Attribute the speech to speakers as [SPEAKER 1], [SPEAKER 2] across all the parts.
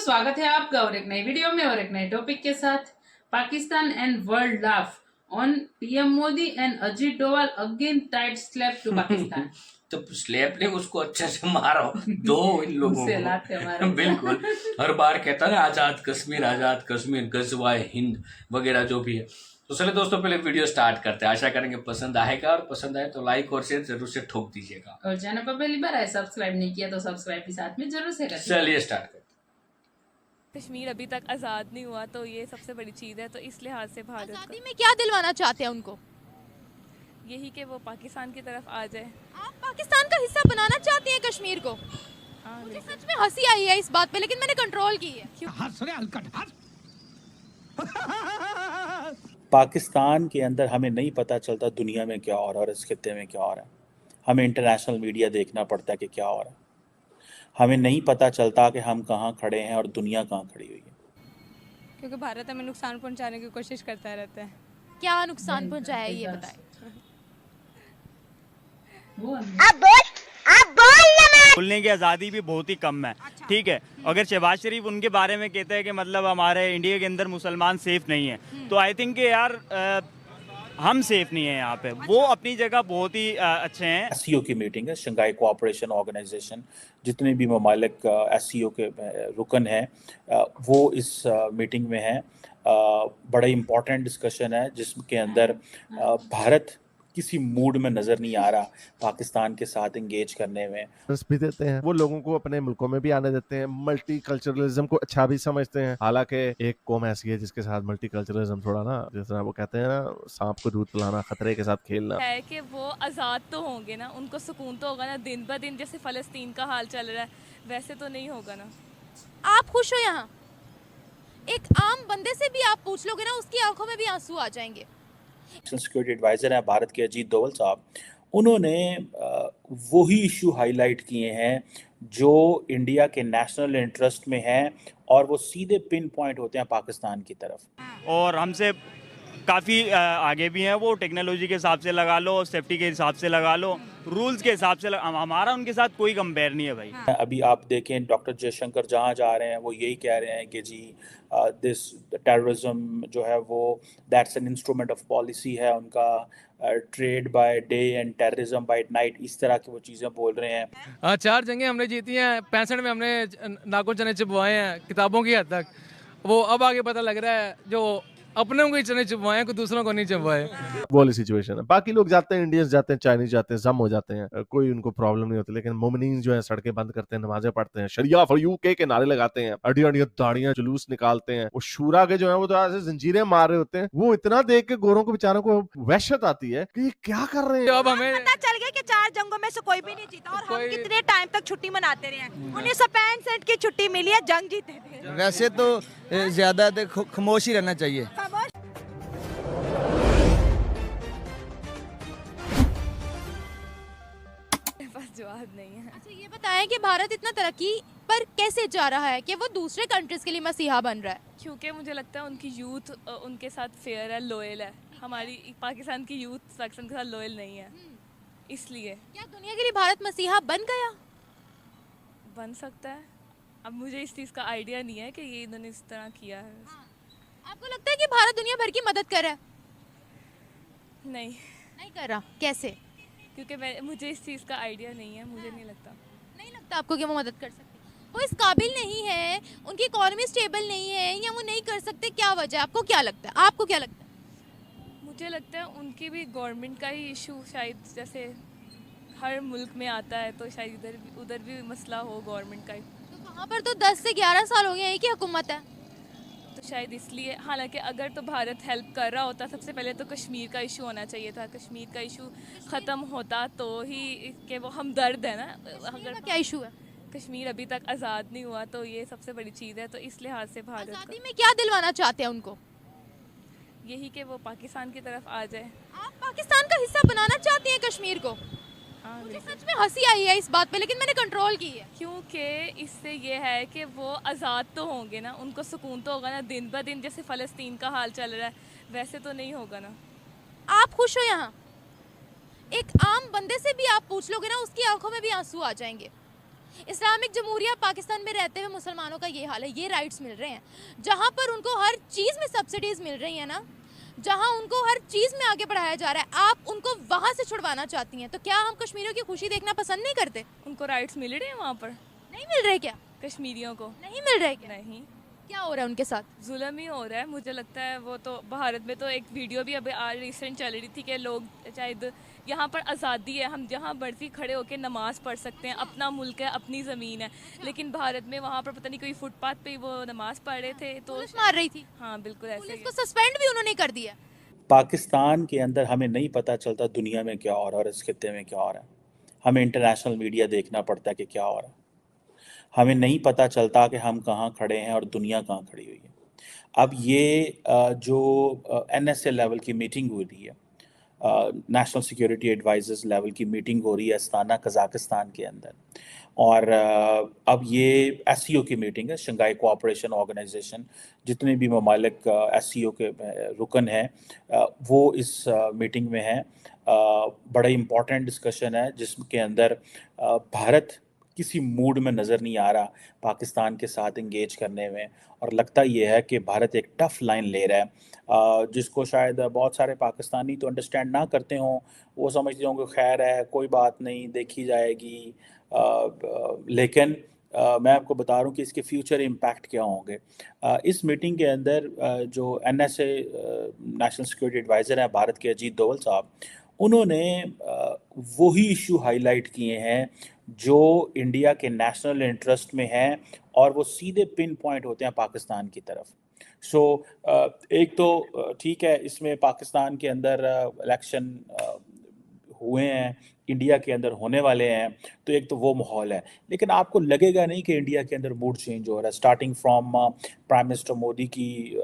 [SPEAKER 1] स्वागत है आपका और एक नई वीडियो में और एक नए टॉपिक के साथ। Pakistan and world laugh on PM Modi and Ajit Doval again tight slap to Pakistan.
[SPEAKER 2] तो स्लैप ने उसको अच्छे से मारो दो इन लोगों
[SPEAKER 1] उससे लाते
[SPEAKER 2] को
[SPEAKER 1] मारो।
[SPEAKER 2] बिल्कुल हर बार कहता है आजाद कश्मीर गजवाए हिंद वगैरह जो भी है। तो चलिए दोस्तों पहले वीडियो स्टार्ट करते हैं। आशा करेंगे पसंद आएगा और पसंद आए तो लाइक और शेयर जरूर से ठोक दीजिएगा।
[SPEAKER 1] और चैनल पर पहली बार आए सब्सक्राइब नहीं किया तो सब्सक्राइब भी साथ में जरूर से करें।
[SPEAKER 2] चलिए स्टार्ट करते हैं।
[SPEAKER 3] कश्मीर अभी तक आज़ाद नहीं हुआ तो ये सबसे बड़ी चीज़ है। तो इस लिहाज से भारत
[SPEAKER 4] आज़ादी में क्या दिलवाना चाहते हैं उनको?
[SPEAKER 3] यही कि वो पाकिस्तान की तरफ आ जाए।
[SPEAKER 4] आप पाकिस्तान का हिस्सा बनाना चाहते हैं कश्मीर को?
[SPEAKER 3] हाँ,
[SPEAKER 4] मुझे सच में हंसी आई है इस बात पे, लेकिन मैंने कंट्रोल की है।
[SPEAKER 5] पाकिस्तान के अंदर हमें नहीं पता चलता दुनिया में क्या हो रहा है और इस खित्ते में क्या हो रहा है। हमें इंटरनेशनल मीडिया देखना पड़ता है कि क्या हो रहा है। हमें नहीं पता चलता कि हम कहाँ खड़े हैं और दुनिया कहाँ खड़ी हुई है,
[SPEAKER 6] क्योंकि भारत हमें नुकसान पहुंचाने की कोशिश करता रहता है।
[SPEAKER 4] क्या नुकसान पहुंचाया है ये बताएं।
[SPEAKER 7] बोलने की आज़ादी भी बहुत ही कम है। ठीक है, अगर शहबाज शरीफ उनके बारे में कहते हैं कि मतलब हमारे इंडिया के अंदर मुसलमान सेफ नहीं है, तो आई थिंक यार हम सेफ नहीं है यहाँ पे। वो अपनी जगह बहुत ही अच्छे हैं।
[SPEAKER 5] एससीओ की मीटिंग है, शंघाई कोऑपरेशन ऑर्गेनाइजेशन, जितने भी ममालिक एससीओ के रुकन हैं वो इस मीटिंग में हैं। बड़ा इम्पोर्टेंट डिस्कशन है जिसके अंदर भारत किसी मूड में नजर नहीं आ रहा पाकिस्तान के साथ एंगेज करने में।
[SPEAKER 8] भी देते हैं, वो लोगों को अपने मुल्कों में भी आने देते हैं, मल्टी कल्चरलिज्म को अच्छा भी समझते हैं। हालांकि एक कौम ऐसी है जिसके साथ मल्टी कल्चरलिज्म थोड़ा ना, जिस तरह वो कहते हैं ना, सांप को दूध पिलाना, खतरे के साथ खेलना
[SPEAKER 3] है कि वो आज़ाद तो होंगे ना, उनको सुकून तो होगा ना। दिन ब दिन जैसे फ़लस्तीन का हाल चल रहा है वैसे तो नहीं होगा ना।
[SPEAKER 4] आप खुश हो यहाँ? एक आम बंदे से भी आप पूछ लोगे ना, उसकी आंखों में भी आंसू आ जाएंगे।
[SPEAKER 5] सिक्योरिटी एडवाइजर हैं भारत के अजीत डोवल साहब, उन्होंने वही इशू हाईलाइट किए हैं जो इंडिया के नेशनल इंटरेस्ट में हैं और वो सीधे पिन पॉइंट होते हैं पाकिस्तान की तरफ।
[SPEAKER 7] और हमसे काफ़ी आगे भी हैं वो, टेक्नोलॉजी के हिसाब से लगा लो, सेफ्टी के हिसाब से लगा लो, रूल्स के हिसाब से हमारा उनके साथ कोई कंपेयर नहीं है भाई।
[SPEAKER 5] अभी आप देखें डॉक्टर जयशंकर जहाँ जा रहे हैं वो यही कह रहे हैं कि जी दिस टेररिज्म जो है वो that's an instrument of policy है उनका, trade by day and terrorism by night, इस तरह की वो चीज़ें बोल रहे हैं।
[SPEAKER 9] 4 जंगें हमने जीती हैं, 65 में हमने नाखून चने चुभवाए हैं किताबों की हद तक। वो अब आगे पता लग रहा है जो अपने को ही चने चुभवाए को दूसरों को नहीं चुभवाए।
[SPEAKER 8] वो वाली सिचुएशन है। बाकी लोग जाते हैं, इंडियंस जाते हैं, चाइनीज जाते हैं, जम हो जाते हैं, कोई उनको प्रॉब्लम नहीं होती। लेकिन मोमिनीन जो है सड़कें बंद करते हैं, नमाजें पढ़ते हैं, शरिया फॉर यूके के नारे लगाते हैं, अड़ी अड़ी दाढ़ियां जुलूस निकालते हैं। वो शूरा के जो है वो तो ऐसे जंजीरें मार रहे होते हैं। वो इतना देख के गोरों को बेचारों को वहशत आती है कि ये क्या कर रहे हैं।
[SPEAKER 9] अब हमें
[SPEAKER 6] पता चल गया कि 4 जंगों में से कोई भी नहीं जीता और हम कितने टाइम तक छुट्टी मनाते रहे हैं। 1965 की छुट्टी मिली है, जंग जीते थे।
[SPEAKER 10] वैसे तो ज्यादा खामोश ही रहना चाहिए।
[SPEAKER 3] जवाब नहीं है।
[SPEAKER 4] अच्छा ये बताएं कि भारत इतना तरक्की पर कैसे जा रहा है कि वो दूसरे कंट्रीज के लिए मसीहा बन रहा है?
[SPEAKER 3] क्योंकि मुझे लगता है उनकी यूथ उनके साथ फेयर है, लॉयल है। हमारी पाकिस्तान की यूथ पाकिस्तान के साथ लॉयल नहीं है, इसलिए।
[SPEAKER 4] क्या दुनिया के लिए भारत मसीहा बन गया?
[SPEAKER 3] बन सकता है। अब मुझे इस चीज़ का आइडिया नहीं है कि ये इन्होंने इस तरह किया है।
[SPEAKER 4] आपको लगता है कि भारत दुनिया भर की मदद कर रहा है?
[SPEAKER 3] नहीं
[SPEAKER 4] कर रहा। कैसे?
[SPEAKER 3] क्योंकि मुझे इस चीज़ का आइडिया नहीं है, मुझे नहीं लगता
[SPEAKER 4] आपको कि वो मदद कर सकते? वो इस काबिल नहीं है, उनकी इकोनॉमी स्टेबल नहीं है, या वो नहीं कर सकते? क्या वजह है? आपको क्या लगता है? आपको क्या लगता है?
[SPEAKER 3] मुझे लगता है उनकी भी गवर्नमेंट का ही इशू, शायद जैसे हर मुल्क में आता है तो शायद उधर भी मसला हो गवर्नमेंट का ही।
[SPEAKER 4] तो वहाँ पर तो 10 से 11 साल हो गए हैं कि हुकूमत है,
[SPEAKER 3] तो शायद इसलिए। हालांकि अगर तो भारत हेल्प कर रहा होता, सबसे पहले तो कश्मीर का इशू होना चाहिए था। कश्मीर का इशू ख़त्म होता तो ही कि वो हमदर्द है ना। अगर
[SPEAKER 4] क्या इशू है?
[SPEAKER 3] कश्मीर अभी तक आज़ाद नहीं हुआ तो ये सबसे बड़ी चीज़ है। तो इस लिहाज से भारत
[SPEAKER 4] आज़ादी में क्या दिलवाना चाहते हैं उनको?
[SPEAKER 3] यही कि वो पाकिस्तान की तरफ आ जाए।
[SPEAKER 4] आप पाकिस्तान का हिस्सा बनाना चाहते हैं कश्मीर को?
[SPEAKER 3] हाँ,
[SPEAKER 4] मुझे सच में हंसी आई है इस बात पे, लेकिन मैंने कंट्रोल की है।
[SPEAKER 3] क्योंकि इससे ये है कि वो आज़ाद तो होंगे ना, उनको सुकून तो होगा ना। दिन ब दिन जैसे फ़लस्तीन का हाल चल रहा है वैसे तो नहीं होगा ना।
[SPEAKER 4] आप खुश हो यहाँ? एक आम बंदे से भी आप पूछ लोगे ना, उसकी आंखों में भी आंसू आ जाएंगे। इस्लामिक जमहूरिया पाकिस्तान में रहते हुए मुसलमानों का ये हाल है, ये राइट्स मिल रहे हैं जहाँ पर उनको हर चीज़ में सब्सिडीज़ मिल रही है ना, जहाँ उनको हर चीज़ में आगे बढ़ाया जा रहा है, आप उनको वहाँ से छुड़वाना चाहती हैं। तो क्या हम कश्मीरियों की खुशी देखना पसंद नहीं करते?
[SPEAKER 3] उनको राइट्स मिल रहे हैं वहाँ पर,
[SPEAKER 4] नहीं मिल रहे क्या?
[SPEAKER 3] कश्मीरियों को
[SPEAKER 4] नहीं मिल रहे क्या?
[SPEAKER 3] नहीं,
[SPEAKER 4] क्या हो रहा है उनके साथ?
[SPEAKER 3] जुल्म ही हो रहा है मुझे लगता है। वो तो भारत में तो एक वीडियो भी अभी आज रिसेंट चल रही थी कि लोग शायद यहाँ पर आज़ादी है, हम जहाँ मर्जी खड़े होकर नमाज़ पढ़ सकते हैं, अपना मुल्क है, अपनी ज़मीन है, लेकिन भारत में वहाँ पर पता नहीं कोई फुटपाथ पे ही वो नमाज़ पढ़ रहे थे तो
[SPEAKER 4] पुलिस मार रही थी,
[SPEAKER 3] हाँ बिल्कुल ऐसे
[SPEAKER 4] पुलिस
[SPEAKER 3] ही
[SPEAKER 4] को सस्पेंड भी उन्होंने कर दिया।
[SPEAKER 5] पाकिस्तान के अंदर हमें नहीं पता चलता दुनिया में क्या हो रहा है और इस खित्ते में क्या हो रहा है। हमें इंटरनेशनल मीडिया देखना पड़ता है कि क्या हो रहा है। हमें नहीं पता चलता कि हम कहाँ खड़े हैं और दुनिया कहाँ खड़ी हुई है। अब ये जो NSA लेवल की मीटिंग हो रही है, नेशनल सिक्योरिटी एडवाइजर्स लेवल की मीटिंग हो रही है अस्ताना कजाकिस्तान के अंदर, और अब ये SCO की मीटिंग है, शंघाई कोऑपरेशन ऑर्गेनाइजेशन। जितने भी ममालिक SCO के रुकन हैं वो इस मीटिंग में हैं। बड़ा इम्पॉर्टेंट डिस्कशन है जिसके अंदर भारत किसी मूड में नज़र नहीं आ रहा पाकिस्तान के साथ इंगेज करने में, और लगता ये है कि भारत एक टफ लाइन ले रहा है जिसको शायद बहुत सारे पाकिस्तानी तो अंडरस्टैंड ना करते हों। वो समझते होंगे खैर है, कोई बात नहीं, देखी जाएगी। लेकिन मैं आपको बता रहा हूँ कि इसके फ्यूचर इम्पैक्ट क्या होंगे। इस मीटिंग के अंदर जो NSA नेशनल सिक्योरिटी एडवाइज़र हैं भारत के, अजीत डोवल साहब, उन्होंने वही इशू हाईलाइट किए हैं जो इंडिया के नेशनल इंटरेस्ट में हैं और वो सीधे पिन पॉइंट होते हैं पाकिस्तान की तरफ। एक तो ठीक है, इसमें पाकिस्तान के अंदर इलेक्शन हुए हैं, इंडिया के अंदर होने वाले हैं, तो एक तो वो माहौल है, लेकिन आपको लगेगा नहीं कि इंडिया के अंदर मूड चेंज हो रहा है। Starting from prime minister Modi की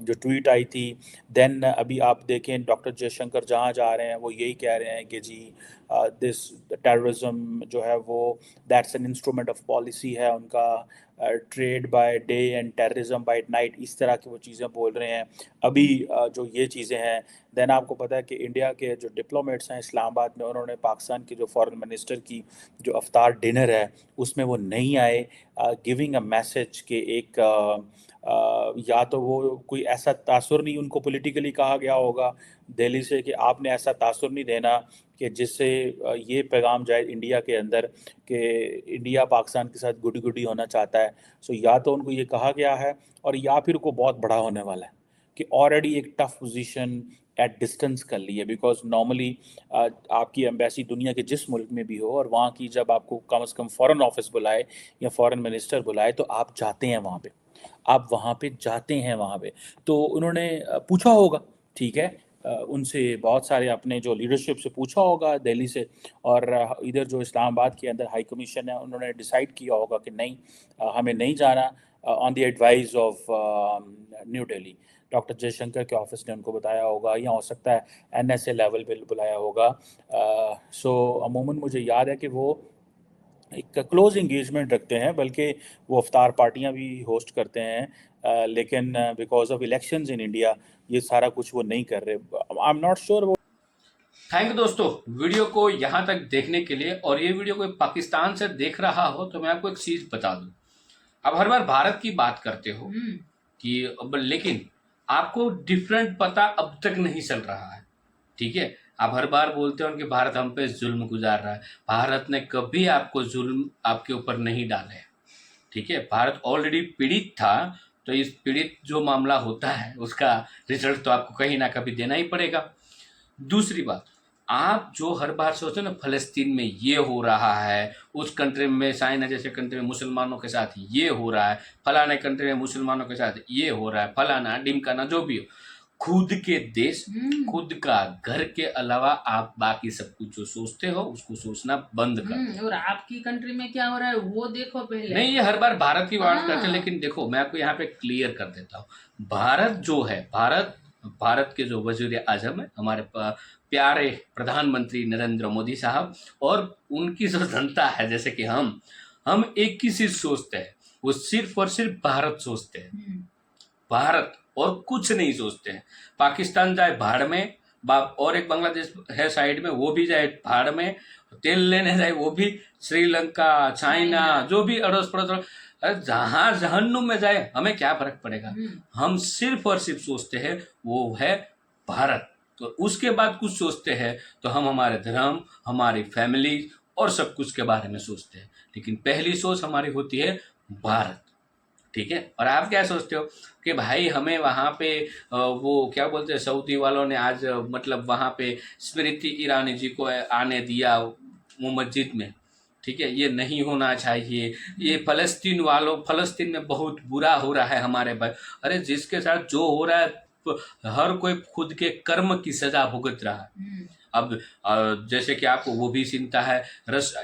[SPEAKER 5] जो ट्वीट आई थी, देन अभी आप देखें डॉक्टर जयशंकर जहाँ जा रहे हैं वो यही कह रहे हैं कि जी दिस टेररिज्म जो है वो that's an instrument of policy है उनका, trade by day and terrorism by night, इस तरह की वो चीज़ें बोल रहे हैं अभी जो ये चीज़ें हैं। देन आपको पता है कि इंडिया के जो डिप्लोमेट्स हैं इस्लामाबाद में, उन्होंने पाकिस्तान के जो फॉरेन मिनिस्टर की जो अफ्तार डिनर है उसमें वो नहीं आए, गिविंग अ मैसेज कि एक या तो वो कोई ऐसा तासुर नहीं, उनको पॉलिटिकली कहा गया होगा दिल्ली से कि आपने ऐसा तासुर नहीं देना कि जिससे ये पैगाम जाए इंडिया के अंदर कि इंडिया पाकिस्तान के साथ गुडी गुडी होना चाहता है। या तो उनको ये कहा गया है, और या फिर को बहुत बड़ा होने वाला है कि ऑलरेडी एक टफ पोजीशन एट डिस्टेंस कर ली है। बिकॉज नॉर्मली आपकी एम्बेसी दुनिया के जिस मुल्क में भी हो, और वहाँ की जब आपको कम से कम फॉरेन ऑफिस बुलाए या फॉरेन मिनिस्टर बुलाए तो आप जाते हैं वहाँ पे, आप वहाँ पे जाते हैं वहाँ पे। तो उन्होंने पूछा होगा, ठीक है, उनसे बहुत सारे अपने जो लीडरशिप से पूछा होगा दिल्ली से, और इधर जो इस्लामाबाद के अंदर हाई कमीशन है उन्होंने डिसाइड किया होगा कि नहीं, हमें नहीं जाना, on the advice of new Delhi. Doctor Jaishankar के ऑफिस ने उनको बताया होगा, या हो सकता है NSA लेवल पे बुलाया होगा। अमूमन मुझे याद है कि वो एक क्लोज इंगेजमेंट रखते हैं, बल्कि वो अफ्तार पार्टियां भी होस्ट करते हैं, लेकिन because of elections in India ये सारा कुछ वो नहीं कर रहे। I am not sure.
[SPEAKER 2] Thank you दोस्तों वीडियो को यहाँ तक देखने के लिए। और ये वीडियो कोई पाकिस्तान से देख रहा हो तो मैं आपको एक चीज बता दूं, अब हर बार भारत की बात करते हो कि लेकिन आपको डिफरेंट पता अब तक नहीं चल रहा है, ठीक है। आप हर बार बोलते हो कि भारत हम पे जुल्म गुजार रहा है, भारत ने कभी आपको जुल्म आपके ऊपर नहीं डाले, ठीक है। भारत ऑलरेडी पीड़ित था, तो इस पीड़ित जो मामला होता है उसका रिजल्ट तो आपको कहीं ना कभी देना ही पड़ेगा। दूसरी बात, आप जो हर बार सोचो ना फलस्तीन में ये हो रहा है, उस कंट्री में चाइना जैसे कंट्री में मुसलमानों के साथ ये हो रहा है, फलाने कंट्री में मुसलमानों के साथ ये हो रहा है, फलाना डिमकाना जो भी हो, खुद के देश खुद का घर के अलावा आप बाकी सब कुछ जो सोचते हो उसको सोचना बंद कर।
[SPEAKER 1] और आपकी कंट्री में क्या हो रहा है वो देखो पहले।
[SPEAKER 2] नहीं, ये हर बार भारत की बात करते हैं, लेकिन देखो मैं आपको यहाँ पे क्लियर कर देता हूँ, भारत जो है, भारत के जो वजीर आजम है हमारे प्यारे प्रधानमंत्री नरेंद्र मोदी साहब, और उनकी जो जनता है, जैसे कि हम एक ही चीज सोचते हैं, वो सिर्फ और सिर्फ भारत सोचते हैं, भारत और कुछ नहीं सोचते हैं। पाकिस्तान जाए भाड़ में, और एक बांग्लादेश है साइड में, वो भी जाए भाड़ में, तेल लेने जाए वो भी श्रीलंका, चाइना, जो भी अड़ोस पड़ोस, अरे जहाँ जहन्नुम में जाए हमें क्या फर्क पड़ेगा। हम सिर्फ और सिर्फ सोचते हैं वो है भारत, तो उसके बाद कुछ सोचते हैं तो हम हमारे धर्म, हमारी फैमिली और सब कुछ के बारे में सोचते हैं, लेकिन पहली सोच हमारी होती है भारत। ठीक है। और आप क्या सोचते हो कि भाई हमें वहाँ पे वो क्या बोलते हैं, सऊदी वालों ने आज मतलब वहाँ पे स्मृति ईरानी जी को आने दिया वो मस्जिद में। ठीक है, ये नहीं होना चाहिए। ये फलस्तीन में बहुत बुरा हो रहा है हमारे भाई। अरे जिसके साथ जो हो रहा है हर कोई खुद के कर्म की सजा भुगत रहा है। अब जैसे कि आपको वो भी चिंता है,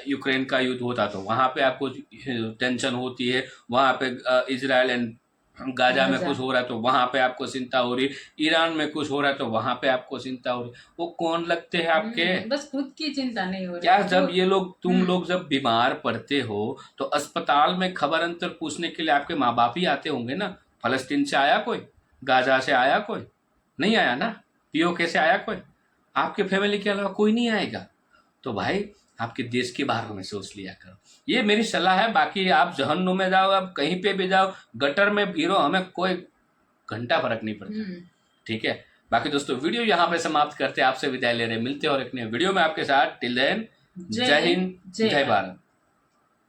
[SPEAKER 2] यूक्रेन का युद्ध होता तो वहाँ पे आपको टेंशन होती है, वहाँ पे इजराइल एंड गाजा में कुछ हो रहा है तो वहाँ पे आपको चिंता हो रही, ईरान में कुछ हो रहा है तो वहाँ पे आपको चिंता हो रही। वो कौन लगते हैं आपके?
[SPEAKER 1] बस खुद की चिंता नहीं हो रही
[SPEAKER 2] क्या जब ये लोग तुम लोग जब बीमार पड़ते हो तो अस्पताल में खबर अंतर पूछने के लिए आपके माँ बाप ही आते होंगे ना। फलस्तीन से आया कोई? गाजा से आया कोई? नहीं आया ना। पीओके से आया कोई? आपके फैमिली के अलावा कोई नहीं आएगा। तो भाई आपके देश के बारे में सोच लिया करो, ये मेरी सलाह है। बाकी आप जहन्नुम में जाओ, आप कहीं पे भी जाओ, गटर में गिरो, हमें कोई घंटा फर्क नहीं पड़ता। ठीक है। बाकी दोस्तों वीडियो यहाँ पे समाप्त करते हैं, आपसे विदाई ले रहे, मिलते हैं और एक नए वीडियो में आपके साथ। टिल देन जय हिंद, जय भारत।